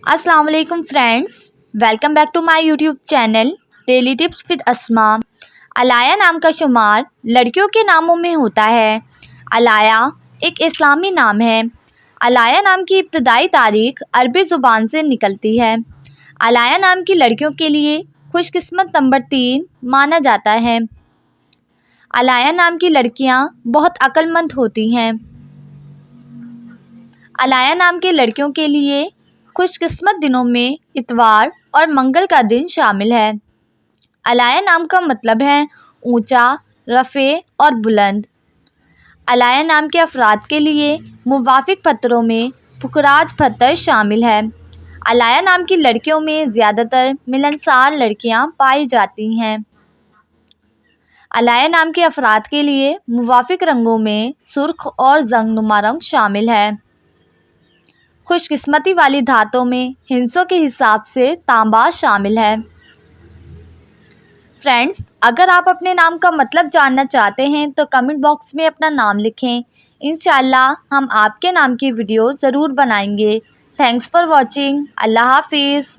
السلام علیکم friends, welcome back to my YouTube channel daily tips with Asma. علایا نام کا شمار لڑکیوں کے ناموں میں ہوتا ہے۔ علایا ایک اسلامی نام ہے۔ علایا نام کی ابتدائی تاریخ عربی زبان سے نکلتی ہے۔ علایا نام کی لڑکیوں کے لیے خوش قسمت نمبر 3 مانا جاتا ہے۔ علایا نام کی لڑکیاں بہت عقل مند ہوتی ہیں۔ علایا نام کے لڑکیوں کے لیے خوش قسمت دنوں میں اتوار اور منگل کا دن شامل ہے۔ علایا نام کا مطلب ہے اونچا، رفیع اور بلند۔ علایا نام کے افراد کے لیے موافق پتھروں میں پکھراج پتھر شامل ہے۔ علایا نام کی لڑکیوں میں زیادہ تر ملنسار لڑکیاں پائی جاتی ہیں۔ علایا نام کے افراد کے لیے موافق رنگوں میں سرخ اور زنگ نما رنگ شامل ہے۔ خوش قسمتی والی دھاتوں میں ہندسوں کے حساب سے تانبا شامل ہے۔ فرینڈز، اگر آپ اپنے نام کا مطلب جاننا چاہتے ہیں تو کمنٹ باکس میں اپنا نام لکھیں۔ انشاءاللہ ہم آپ کے نام کی ویڈیو ضرور بنائیں گے۔ Thanks for watching. اللہ حافظ۔